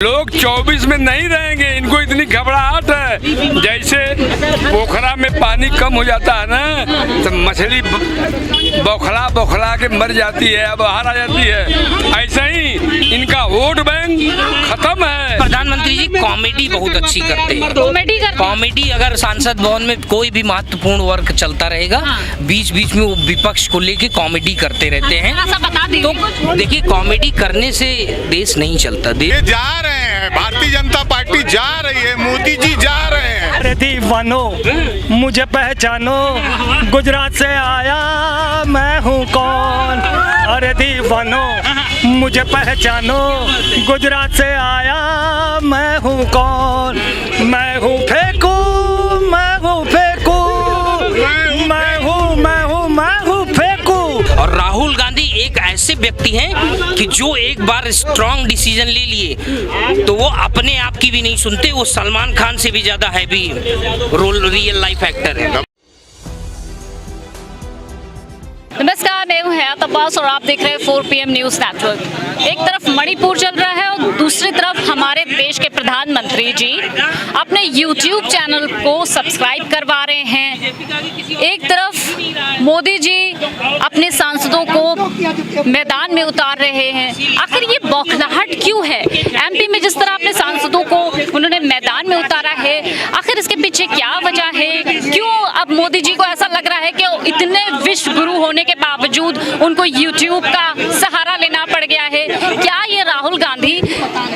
लोग 24 में नहीं रहेंगे, इनको इतनी घबराहट है। जैसे पोखरा में पानी कम हो जाता है ना, तो मछली बौखला बौखला के मर जाती है, अब बाहर आ जाती है। ऐसा ही इनका वोट बैंक खत्म है। प्रधानमंत्री जी कॉमेडी बहुत अच्छी करते हैं। कॉमेडी अगर सांसद भवन में कोई भी महत्वपूर्ण वर्क चलता रहेगा, बीच बीच में वो विपक्ष को लेके कॉमेडी करते रहते हैं। तो देखिए, कॉमेडी करने से देश नहीं चलता। जा रहे हैं, भारतीय जनता पार्टी जा रही है, मोदी जी जा रहे हैं। अरे दीवानो मुझे पहचानो, गुजरात से आया मैं हूँ कौन। अरे दीवानो मुझे पहचानो, गुजरात से आया मैं हूँ कौन। मैं हूँ फेंकू, मैं हूँ फेंकू, मैं हूँ फेंकू। और राहुल गांधी एक ऐसे व्यक्ति हैं कि जो एक बार स्ट्रॉन्ग डिसीजन ले लिए तो वो अपने आप की भी नहीं सुनते। वो सलमान खान से भी ज्यादा heavy role real life actor है। नमस्कार, मैं हूं हयात अब्बास और आप देख रहे हैं 4 PM न्यूज नेटवर्क। एक तरफ मणिपुर चल रहा है और दूसरी तरफ हमारे देश के प्रधानमंत्री जी अपने YouTube चैनल को सब्सक्राइब करवा रहे हैं। एक तरफ मोदी जी अपने सांसदों को मैदान में उतार रहे हैं। आखिर ये बौखलाहट क्यों है? MP में जिस तरह अपने सांसदों को उन्होंने मैदान में उतारा है, आखिर इसके पीछे क्या वजह है? क्यों अब मोदी जी को ऐसा लग रहा है कि इतने विश्व गुरु होने के बावजूद उनको YouTube का सहारा लेना पड़ गया है? क्या ये राहुल गांधी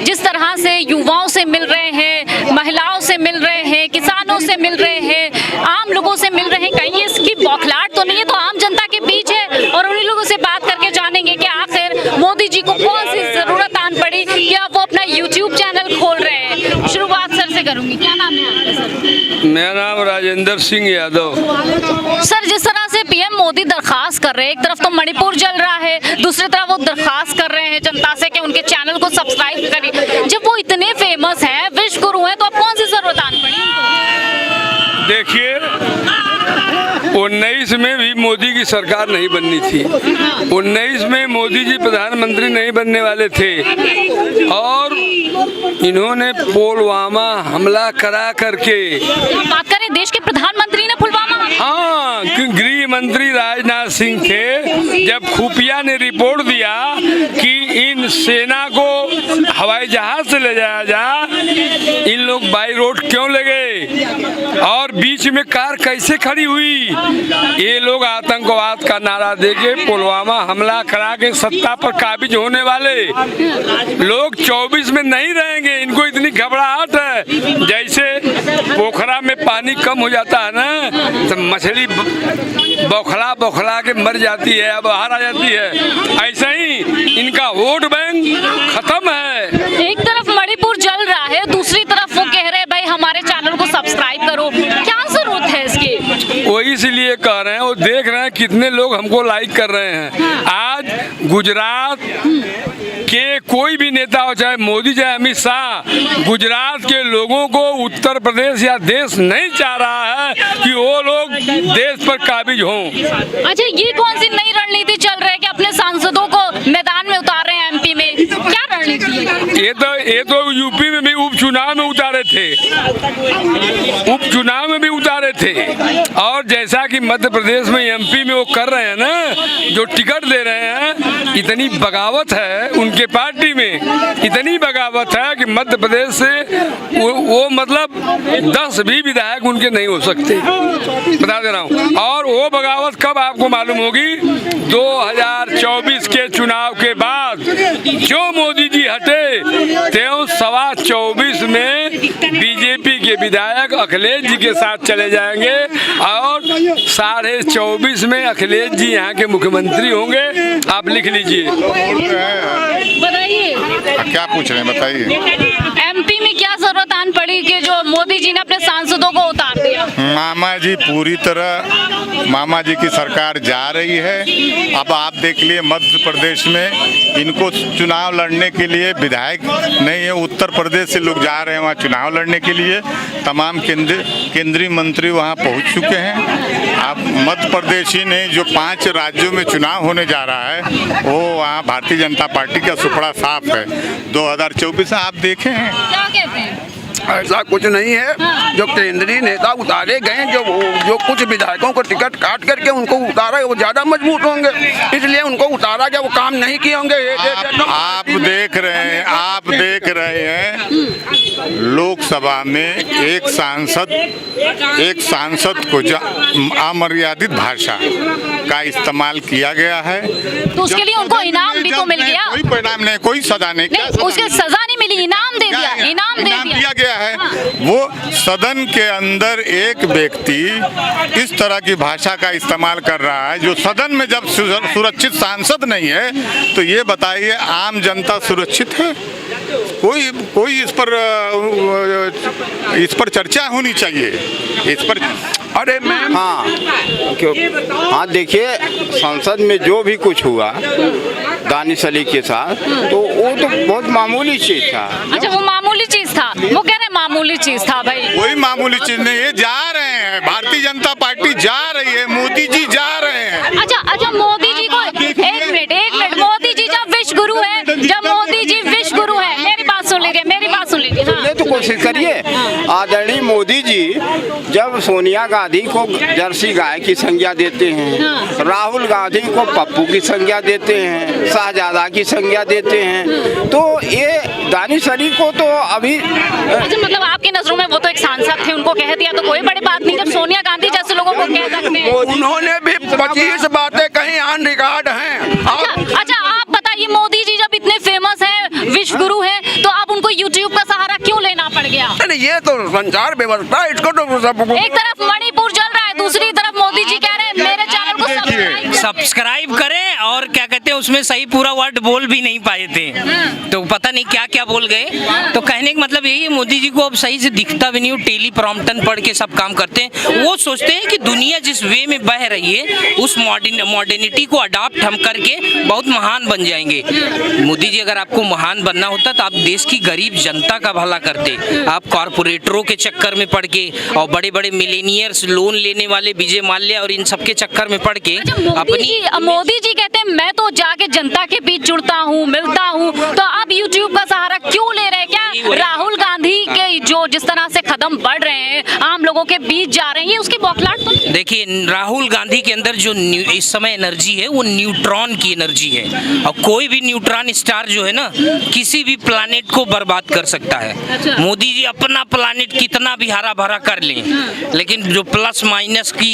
जिस तरह से युवाओं से मिल रहे हैं, महिलाओं से मिल रहे हैं, किसानों से मिल रहे हैं, आम लोगों से मिल रहे हैं, कहीं इसकी बौखलाहट तो नहीं है? तो आम जनता के बीच है और उन्हीं लोगों से बात करके जानेंगे कि आखिर मोदी जी को कौन सी जरूरत आन पड़ी कि अब वो अपना YouTube चैनल खोल रहे हैं। शुरुआत सर से करूंगी। क्या नाम है आपका सर? मेरा नाम राजेंद्र सिंह यादव। सर, जिस तरह से PM मोदी दरखास्त कर रहे हैं, एक तरफ तो मणिपुर जल रहा है, दूसरी तरफ वो दरखास्त कर रहे हैं जनता से कि उनके चैनल को सब्सक्राइब करें। जब वो इतने फेमस हैं, विश्व गुरु हैं, तो अब कौन सी जरूरत आन पड़ी? देखिए, 19 में भी मोदी की सरकार नहीं बननी थी। 19 में मोदी जी प्रधानमंत्री नहीं बनने वाले थे और इन्होंने पुलवामा हमला करा करके, बात करें देश के प्रधानमंत्री ने पुलवामा, हाँ, गृह मंत्री राजनाथ सिंह थे। जब खुफिया ने रिपोर्ट दिया कि इन सेना को हवाई जहाज से ले जाया जा, इन लोग बाई रोड क्यों ले गए और बीच में कार कैसे खड़ी हुई? ये लोग आतंकवाद का नारा देके पुलवामा हमला करा के सत्ता पर काबिज होने वाले लोग 24 में नहीं रहेंगे, इनको इतनी घबराहट है। जैसे पोखरा में पानी कम हो जाता है ना, तो मछली बौखला बौखला के मर जाती है, अब बाहर आ जाती है। ऐसा ही इनका वोट बैंक खत्म है। एक तरफ मणिपुर जल रहा है, दूसरी तरफ वो कह रहे हैं भाई हमारे चैनल को सब्सक्राइब करो। क्या जरूरत है इसकी? वो इसलिए कह रहे हैं, वो देख रहे हैं कितने लोग हमको लाइक कर रहे हैं। आज गुजरात के कोई भी नेता हो, चाहे मोदी चाहे अमित शाह, गुजरात के लोगों को उत्तर प्रदेश या देश नहीं चाह रहा है कि वो लोग देश पर काबिज हों। अच्छा, ये कौन सी नई रणनीति चल रही है कि अपने सांसदों को मैदान में उतार रहे हैं? MP में क्या रणनीति है? ये तो यूपी में भी उपचुनाव में उतारे थे, उपचुनाव में भी उतारे थे। और जैसा कि मध्य प्रदेश में MP में वो कर रहे हैं ना, जो टिकट दे रहे हैं, इतनी बगावत है उनके पार्टी में, इतनी बगावत है कि मध्य प्रदेश से वो मतलब 10 भी विधायक उनके नहीं हो सकते, बता दे रहा हूँ। और वो बगावत कब आपको मालूम होगी? 2024 के चुनाव के बाद जो मोदी जी हटे, त्यों 24 में बीजेपी के विधायक अखिलेश जी के साथ चले जाएंगे और 24.5 में अखिलेश जी यहाँ के मुख्यमंत्री होंगे। आप लिख लीजिए। बताइए क्या पूछ रहे हैं, बताइए। MP में क्या जरूरत आन पड़ी कि जो मोदी जी ने अपने सांसदों को उतार दिया? मामा जी पूरी तरह मामा जी की सरकार जा रही है। अब आप देख लिए मध्य प्रदेश में इनको चुनाव लड़ने के लिए विधायक नहीं है, उत्तर प्रदेश से लोग जा रहे हैं वहाँ चुनाव लड़ने के लिए। तमाम केंद्रीय मंत्री वहाँ पहुँच चुके हैं। अब मध्य प्रदेश ही नहीं, जो 5 राज्यों में चुनाव होने जा रहा है वो वहाँ भारतीय जनता पार्टी का सुपड़ा साफ है। 2024 आप देखे हैं, क्या कहते हैं? ऐसा कुछ नहीं है। जो केंद्रीय नेता उतारे गए, जो कुछ विधायकों को टिकट काट करके उनको उतारा है, वो ज्यादा मजबूत होंगे, इसलिए उनको उतारा गया। वो काम नहीं किए होंगे। आप देख रहे हैं लोकसभा में एक सांसद को अमर्यादित भाषा का इस्तेमाल किया गया है। तो उसके लिए उनको इनाम भी तो मिल गया। कोई परिणाम नहीं, कोई सजा नहीं, उसके सजा नहीं मिली, इनाम दे दिया, इनाम दिया गया है। वो सदन के अंदर एक व्यक्ति इस तरह की भाषा का इस्तेमाल कर रहा है, जो सदन में जब सुरक्षित सांसद नहीं है, तो ये बताइए आम जनता सुरक्षित है? कोई इस पर चर्चा होनी चाहिए, इस पर। अरे मैम, हाँ देखिए, संसद में जो भी कुछ हुआ दानिश अली के साथ, तो वो तो बहुत मामूली चीज था। अच्छा, वो मामूली चीज था? वो कह रहे मामूली चीज था भाई। कोई मामूली चीज नहीं है, जा रहे हैं, भारतीय जनता पार्टी जा रही है, मोदी जी जा रहे हैं। अच्छा, मोदी जी को एक मिनट, मोदी जी जब विश्व गुरु है, मेरी बात सुन लीजिए, सुनने तो कोशिश करिए। आदरणीय मोदी जी जब सोनिया गांधी को जर्सी गाय की संज्ञा देते हैं, राहुल गांधी को पप्पू की संज्ञा देते हैं, शाहजादा की संज्ञा देते हैं, तो ये दानिश अली को तो अभी अच्छा, मतलब आपकी नजरों में वो तो एक सांसद थे, उनको कह दिया तो कोई बड़ी बात नहीं। जब सोनिया गांधी जैसे लोगों को कह सकते हैं, उन्होंने भी 25 बातें कहीं ऑन रिकॉर्ड हैं। अच्छा, आप बताइए, मोदी जी जब इतने फेमस हैं, विश्व गुरु हैं, तो अब उनको यूट्यूब का सहारा क्यों लेना पड़ गया? ये तो संचार व्यवस्था, इसको तो एक तरफ मणिपुर चल रहा है, दूसरी तरफ मोदी जी कह रहे हैं मेरे चैनल को सब्सक्राइब करें, और क्या कहते हैं उसमें सही पूरा वर्ड बोल भी नहीं पाए थे, तो पता नहीं क्या क्या बोल गए। तो कहने का मतलब यही है, मोदी जी को अब सही से दिखता भी नहीं, टेली प्रॉम्प्टन पढ़ के सब काम करते हैं। वो सोचते हैं कि दुनिया जिस वे में बह रही है, उस मॉडर्निटी को अडॉप्ट हम करके बहुत महान बन जाएंगे। मोदी जी अगर आपको महान बनना होता तो आप देश की गरीब जनता का भला करते। आप कॉर्पोरेटरों के चक्कर में पड़ के और बड़े बड़े मिलेनियर्स, लोन लेने वाले विजय माल्या और इन सब के चक्कर में पड़ के मोदी जी कहते हैं मैं तो जाके जनता के बीच जुड़ता हूँ, मिलता हूँ, तो आप यूट्यूब का सहारा क्यों ले रहे हैं? क्या राहुल गांधी के जो जिस तरह से कदम बढ़ रहे हैं, आम लोगों के बीच जा रहे हैं, ये उसकी बौखलाहट तो नहीं? देखिए, राहुल गांधी के अंदर जो इस समय एनर्जी है वो न्यूट्रॉन की एनर्जी है, और कोई भी न्यूट्रॉन स्टार जो है ना, किसी भी प्लानेट को बर्बाद कर सकता है। अच्छा। मोदी जी अपना प्लानेट कितना भी हरा भरा कर लें, लेकिन जो प्लस माइनस की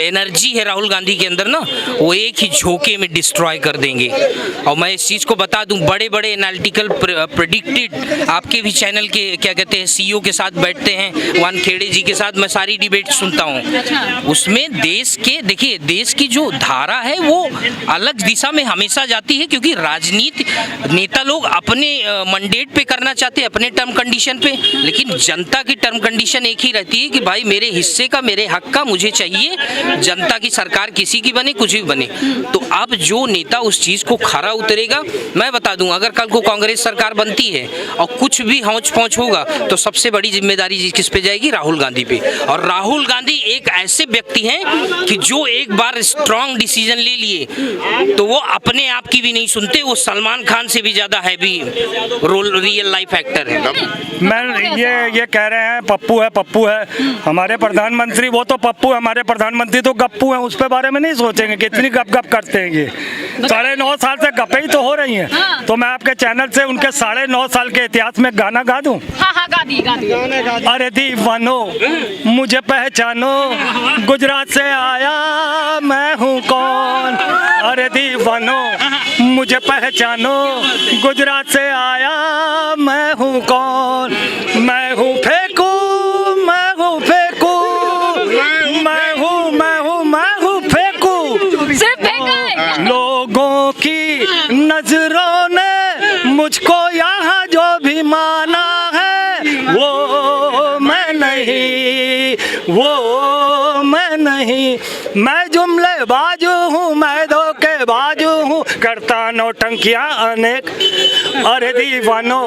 एनर्जी है राहुल गांधी के अंदर ना, वो एक ही झोंके में डिस्ट्रॉय कर देंगे। और मैं इस चीज को बता दूं, बड़े बड़े एनालिटिकल प्रेडिक्टेड आपके भी चैनल के क्या कहते हैं सीईओ के साथ बैठते हैं, वानखेड़े जी के साथ मैं सारी डिबेट सुनता हूं। उसमें देश के, देखिए, देश की जो धारा है वो अलग दिशा में हमेशा जाती है, क्योंकि राजनीति नेता लोग अपने मंडेट पे करना चाहते हैं, अपने टर्म कंडीशन पे, लेकिन जनता की टर्म कंडीशन एक ही रहती है कि भाई मेरे हिस्से का, मेरे हक का मुझे चाहिए। जनता की सरकार किसी की बने, कुछ भी बने। तो अब जो नेता उस चीज को खरा उतरेगा, मैं बता दूं, अगर कल को कांग्रेस सरकार बनती है और कुछ भी हौच पौच होगा, तो सबसे बड़ी जिम्मेदारी किस पे जाएगी? राहुल गांधी पे। और राहुल गांधी एक ऐसे व्यक्ति हैं कि जो एक बार स्ट्रॉन्ग डिसीजन ले लिए तो वो अपने आप की भी नहीं सुनते, वो सलमान खान से भी ज्यादा heavy role real life actor है। मैं ये कह रहे हैं पप्पू है हमारे प्रधानमंत्री, वो तो पप्पू है, हमारे प्रधानमंत्री तो गप्पू हैं, उस पे बारे में नहीं सोचेंगे कितनी गप करते हैं। ये 9.5 साल से गप्पे ही तो हो रही हैं। हाँ। तो मैं आपके चैनल से उनके 9.5 साल के इतिहास में गाना गा दूं? हाँ, गा दी। अरे दीवानो मुझे पहचानो, गुजरात से आया मैं हूँ कौन। अरे दीवानो मुझे पहचानो, गुजरात से आया मैं हूँ कौन। मैं हूँ फेंकू, मैं हूँ फेंकू, मैं हूँ फेंकू। सिर्फ फेंका है। लोगों की नजरों ने मुझको यहाँ जो भी माना है, वो मैं नहीं, वो नहीं। मैं जुमले बाजू हूँ, मैं धोखे बाजू हूँ, करता नौटंकियाँ अनेक। अरे दीवानो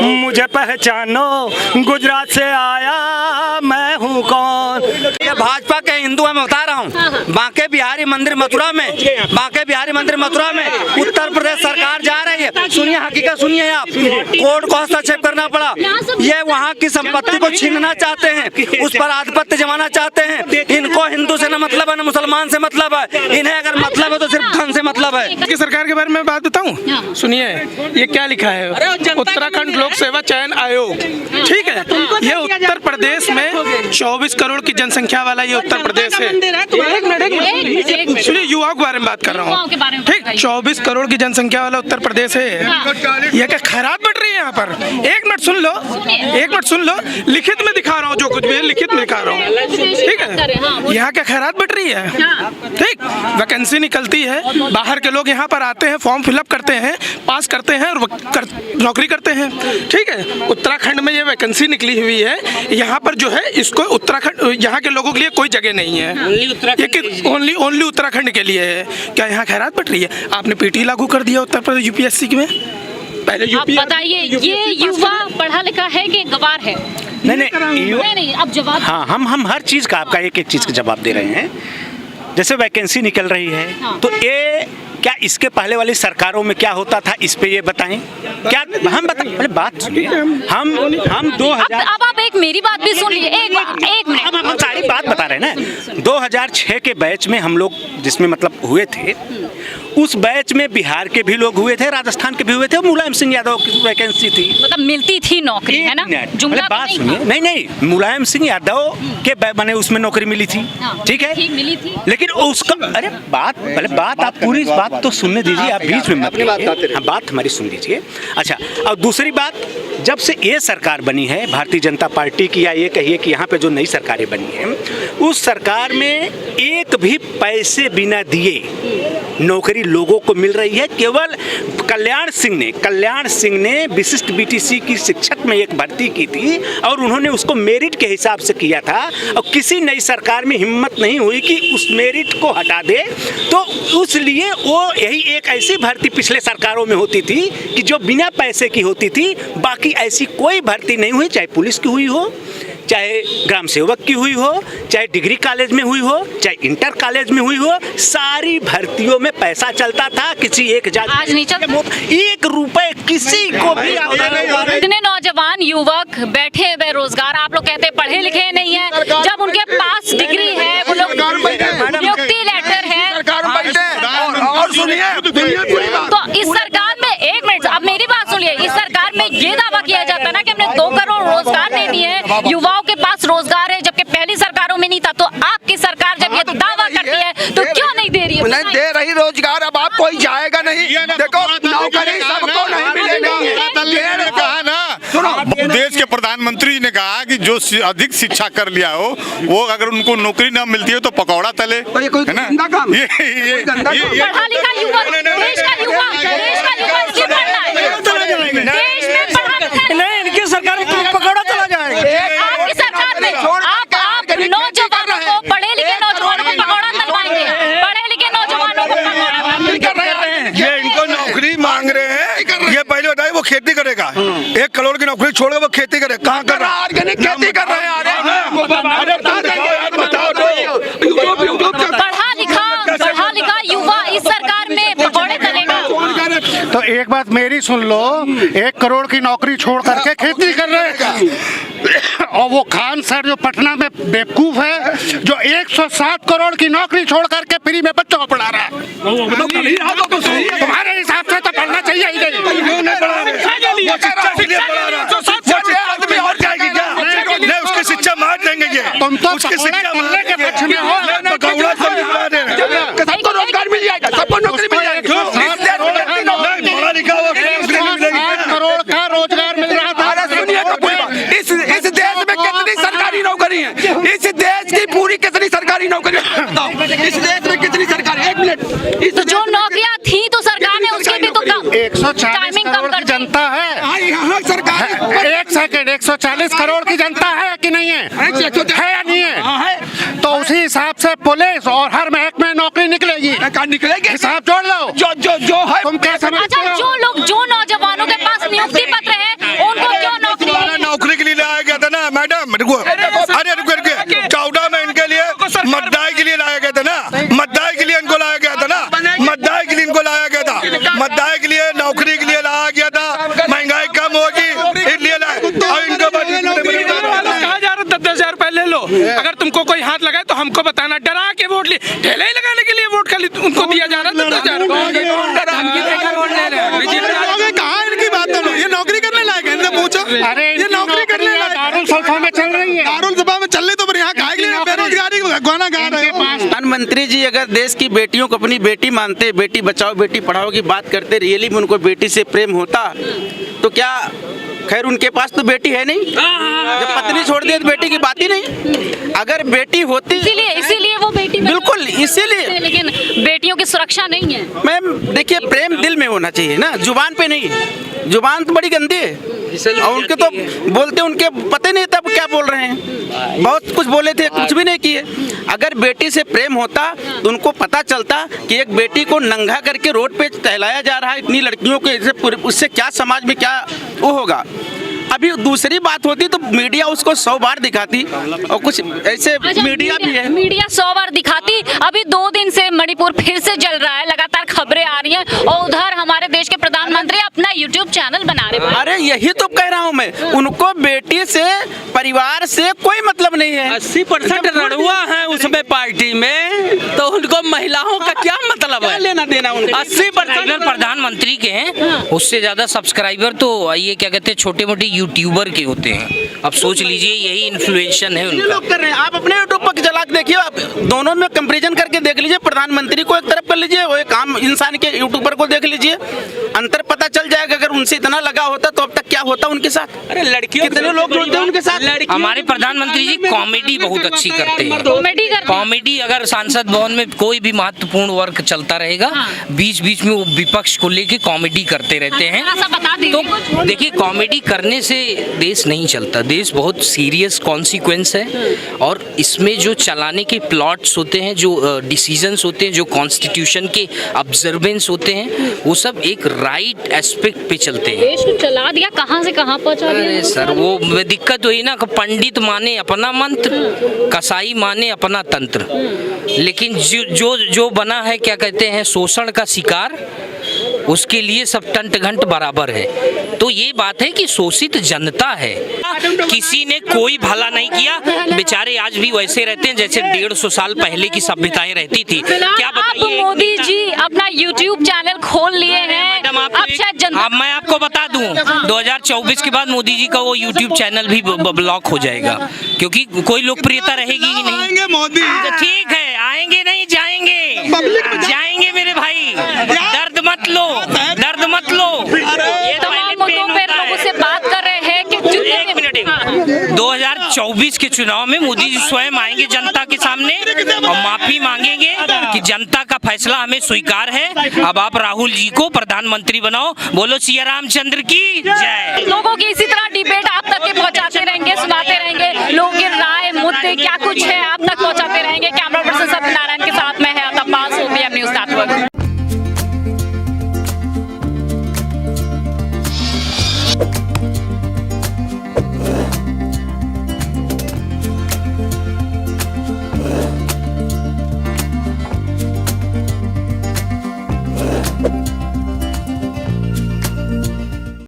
मुझे पहचानो, गुजरात से आया मैं हूँ कौन। ये भाजपा के हिंदू मैं बता रहा हूँ। बांके बिहारी मंदिर मथुरा में, बांके बिहारी मंदिर मथुरा में उत्तर प्रदेश सरकार जा रही है। सुनिए, हकीकत सुनिए आप। कोर्ट को हस्तक्षेप करना पड़ा। ये वहाँ की संपत्ति को छीनना चाहते हैं, उस पर आधिपत्य जमाना चाहते हैं। इनको हिंदू से न मतलब है, न मुसलमान से मतलब है। इन्हें अगर मतलब है तो सिर्फ धन से मतलब है। की सरकार के बारे में बात बताऊं? सुनिए, ये क्या लिखा है, उत्तराखंड लोक सेवा चयन आयोग, ठीक है। ये उत्तर प्रदेश में 24 करोड़ की जनसंख्या वाला ये उत्तर प्रदेश है। सुनिए, युवाओं के बारे में बात कर रहा हूँ, ठीक। 24 करोड़ की जनसंख्या वाला उत्तर प्रदेश है। ये क्या खैरात बट रही है यहाँ पर? एक मिनट सुन लो, एक मिनट सुन लो, लिखित में दिखा रहा हूँ, जो कुछ भी है लिखित में दिखा रहा हूँ, ठीक है। यहाँ क्या खैरात बट रही है, ठीक। वैकेंसी निकलती है, बाहर के लोग यहाँ पर आते हैं, फॉर्म फिलअप करते हैं, पास करते हैं और नौकरी करते हैं, ठीक है। उत्तराखंड में ये वैकेंसी निकली हुई है। यहाँ पर जो है इसको उत्तराखंड, यहाँ के लोगों के लिए कोई जगह नहीं है, ओनली उत्तराखंड के लिए है। क्या यहाँ खैरात बट रही है? आपने पीटी लागू कर दिया उत्तर प्रदेश यूपीएससी में। पहले यूपी, बताइए, ये युवा पढ़ा लिखा है कि गवार है? नहीं, अब जवाब। हाँ, हम हर चीज़ का, आपका एक एक चीज़ का जवाब दे रहे हैं। जैसे वैकेंसी निकल रही है, हाँ। तो ये क्या इसके पहले वाली सरकारों में क्या होता था, इस पे ये बताएं। क्या हम बताएं? पहले बात सुनिए। हम 2000 अब आप एक मेरी बात भी सुन लीजिए, एक मिनट। हम सारी बात बता रहे हैं ना। 2006 के बैच में हम लोग जिसमें मतलब हुए थे, उस बैच में बिहार के भी लोग हुए थे, राजस्थान के भी हुए थे। मुलायम सिंह यादव की वैकेंसी थी, मतलब मिलती थी नौकरी, है ना? जुमला बात सुनिए। नहीं, मुलायम सिंह यादव के मैंने उसमें नौकरी मिली थी, ठीक है, मिली थी। लेकिन उसका, अरे बात, पहले बात आप पूरी बात तो सुनने दीजिए, आप बीच में मत करिए। हाँ, बात हमारी सुन लीजिए। अच्छा, और दूसरी बात, जब से ये सरकार बनी है भारतीय जनता पार्टी की, या ये कहिए कि यहाँ पे जो नई सरकारें बनी हैं, उस सरकार में एक भी पैसे बिना दिए नौकरी लोगों को मिल रही है। केवल कल्याण सिंह ने विशिष्ट बीटीसी की शिक्षक में एक भर्ती की थी और उन्होंने उसको मेरिट के हिसाब से किया था, और किसी नई सरकार में हिम्मत नहीं हुई कि उस मेरिट को हटा दे। तो उसलिए वो यही एक ऐसी भर्ती पिछले सरकारों में होती थी कि जो बिना पैसे की होती थी। बाकी ऐसी कोई भर्ती नहीं हुई, चाहे पुलिस की हुई हो, चाहे ग्राम सेवक की हुई हो, चाहे डिग्री कॉलेज में हुई हो, चाहे इंटर कॉलेज में हुई हो। सारी भर्तियों में पैसा चलता था। किसी एक आज नहीं चलता, 1 रुपए किसी को भी। इतने नौजवान युवक बैठे बेरोजगार, आप लोग कहते हैं पढ़े लिखे नहीं है, जब उनके पास डिग्री है, वो लोग नियुक्ति लेटर है। और सुनिए, तो इस सरकार में, एक मिनट, अब मेरी बात सुनिए, इस सरकार में ये दावा किया जाता है ना कि हमने 2 करोड़ रोजगार दे दिए हैं, युवाओं के पास रोजगार है, जबकि पहली सरकारों में नहीं था। तो आपकी सरकार जब ये दावा करती है तो क्यों नहीं दे रही है? नहीं दे रही रोजगार। अब आप कोई जाएगा नहीं, देखो नौकरी सबको नहीं मिलेगी। कहा ना, देश के प्रधानमंत्री ने कहा कि जो अधिक शिक्षा कर लिया हो, वो अगर उनको नौकरी ना मिलती है तो पकौड़ा तले, है ना। पढ़ा लिखा युवा, देश का युवा इसलिए पढ़ना है। देश में पढ़ा लिखा नहीं, इनकी सरकार में पकौड़ा चला जाएगा। आपकी सरकार में आप नौजवानों को, पढ़े लिखे नौजवानों को पकौड़ा तलवाएंगे, पढ़े लिखे नौजवानों को ये इनको नौकरी मांग रहे हैं। ये पहले बताइए, वो खेती करेगा? 1 करोड़ की नौकरी छोड़ वो खेती करे, कहाँ कर रहा है? ऑर्गेनिक खेती कर रहे हैं। पढ़ा लिखा युवा इस सरकार में पकौड़े तलेगा। तो एक बात मेरी सुन लो, 1 करोड़ की नौकरी छोड़ करके खेती कर रहे हैं। और वो खान सर जो पटना में बेवकूफ है, जो 107 करोड़ की नौकरी छोड़ करके फ्री में बच्चों को पढ़ा रहा है। तुम्हारे हिसाब से तो पढ़ना चाहिए ही नहीं। उसकी शिक्षा मार देंगे ये। तुम तो पकौड़ा के पक्ष में हो। सबको रोजगार मिल जाएगा, सबको नौकरी मिल जाएगी। 7 करोड़ का रोजगार मिल रहा था। सुनिए तो पूरी बात, इस देश में कितनी सरकारी नौकरी है? इस देश की पूरी कितनी सरकारी नौकरी? इस देश में कितनी सरकारी? 1 मिनट। तो जो नौकरियां थी तो सरकार ने उसकी भी तो 140 करोड़ की जनता है। सरकार 1 सेकंड, 140 करोड़ की जनता है कि नहीं है? है या नहीं है? तो उस उसी हिसाब से पुलिस और हर महकमे में नौकरी निकलेगी। निकलेगी हिसाब जोड़ लो। जो है तुम क्या समझते अच्छा, हो? जो नौजवानों के पास नियुक्ति पत्र है उनको क्यों नौकरी? नौकरी के लिए लाया गया था ना मैडम, अरे रुको 14 में इनके लिए मतदान के लिए लाया गया था ना, मतदान के लिए इनको लाया गया था ना, मतदान के लिए इनको लाया गया था, मतदान के लिए नौकरी के लिए लाया गया था। महंगाई कम होगी इसलिए लाया, और इनको कहा जा रहा 10,000 रुपए ले लो, अगर तुमको कोई हाथ लगाए तो हमको बताना, डरा के वोट लिए, ठेले ही लगाने के लिए वोट खाली उनको दिया जा रहा है 10,000। कहाँ इनकी बात है, ये नौकरी करने लायक है, इनसे पूछो। अरे ये नौकरी करने लायक दारुल सभा में चल रही है, दारुल सभा में चल रही तो यहाँ खाए के लिए बेरोजगारी गाना गा रहे हो। प्रधानमंत्री जी अगर देश की बेटियों को अपनी बेटी मानते, बेटी बचाओ बेटी पढ़ाओ की बात करते, रियली में उनको बेटी से प्रेम होता तो क्या, खैर उनके पास तो बेटी है नहीं, जब पत्नी छोड़ दी तो बेटी की बात ही नहीं। अगर बेटी होती, इसीलिए वो बेटी बिल्कुल इसीलिए, लेकिन बेटियों की सुरक्षा नहीं है। मैम देखिए प्रेम दिल में होना चाहिए ना, जुबान पे नहीं। जुबान तो बड़ी गंदी है, और उनके तो बोलते उनके पता नहीं तब क्या बोल रहे हैं, बहुत कुछ बोले थे कुछ भी नहीं किए। अगर बेटी से प्रेम होता तो उनको पता चलता कि एक बेटी को नंगा करके रोड पे टहलाया जा रहा है इतनी लड़कियों के, उससे क्या समाज में क्या वो होगा। अभी दूसरी बात होती तो मीडिया उसको 100 बार दिखाती, और कुछ ऐसे मीडिया भी है, मीडिया 100 बार दिखाती। अभी 2 दिन से मणिपुर फिर से जल रहा है, लगातार खबरें आ रही हैं, और उधर हमारे देश के प्रधानमंत्री अपना YouTube चैनल बना रहे हैं। अरे यही तो कह रहा हूँ मैं, उनको बेटी से परिवार से कोई मतलब नहीं है। 80% रड़ुआ है उसमें पार्टी में, तो उनको महिलाओं का क्या मतलब है, लेना देना उनको। 80% प्रधानमंत्री के हैं, उससे ज्यादा सब्सक्राइबर तो ये क्या कहते हैं छोटे मोटे यूट्यूबर के होते हैं। अब सोच लीजिए यही इन्फ्लुएंशन है उनका। लोग कर रहे हैं, आप अपने यूट्यूब पर चला के देखिए, आप दोनों में कंपैरिजन करके देख लीजिए, प्रधानमंत्री को एक तरफ कर लीजिए, वो एक आम इंसान के यूट्यूबर को देख लीजिए, अंतर पता चल जाएगा। अगर उनसे इतना लगा होता तो अब तक क्या होता उनके साथ। अरे लड़कियों कितने लोग जुड़ते हैं उनके साथ। हमारे प्रधानमंत्री जी कॉमेडी बहुत अच्छी करते हैं। कॉमेडी अगर सांसद भवन में कोई भी महत्वपूर्ण वर्क चलता रहेगा, बीच बीच में वो विपक्ष को लेके कॉमेडी करते रहते हैं। तो देखिए कॉमेडी करने से देश नहीं चलता, देश बहुत सीरियस कॉन्सिक्वेंस है, और इसमें जो चलाने के प्लॉट्स होते हैं, जो डिसीजंस होते हैं, जो कॉन्स्टिट्यूशन के ऑब्जर्वेंस होते हैं, वो सब एक राइट एस्पेक्ट पे चलते हैं। देश को चला दिया, कहाँ से कहाँ पहुँचा दिया। अरे सर वो दिक्कत हुई ना, पंडित माने अपना मंत्र, कसाई माने अपना तंत्र, लेकिन जो बना है क्या कहते हैं शोषण का शिकार, उसके लिए सब टंट घंट बराबर है। तो ये बात है कि शोषित जनता है, किसी ने कोई भला नहीं किया, बेचारे आज भी वैसे रहते हैं जैसे 150 साल पहले की सभ्यताएं रहती थी। क्या बताइए, मोदी जी अपना YouTube चैनल खोल लिए हैं, अब मैं आपको बता दूं 2024 के बाद मोदी जी का वो YouTube चैनल भी ब्लॉक हो जाएगा, क्योंकि कोई लोकप्रियता रहेगी ही नहीं। आएंगे मोदी, ठीक है आएंगे नहीं जाएंगे, जाएंगे मेरे भाई, दर्द मत लो, दर्द मत लो। ये तमाम मुद्दों पे लोगों से बात कर रहे हैं कि 2024 के चुनाव में मोदी जी स्वयं आएंगे जनता के सामने और माफी मांगेंगे कि जनता का फैसला हमें स्वीकार है, अब आप राहुल जी को प्रधानमंत्री बनाओ। बोलो सिया रामचंद्र की जय। लोगों की इसी तरह डिबेट आप तक के पहुंचाते रहेंगे, सुनाते रहेंगे, लोगों की राय मुद्दे क्या कुछ है आप तक पहुंचाते रहेंगे। कैमरा पर्सन सत्यनारायण के साथ में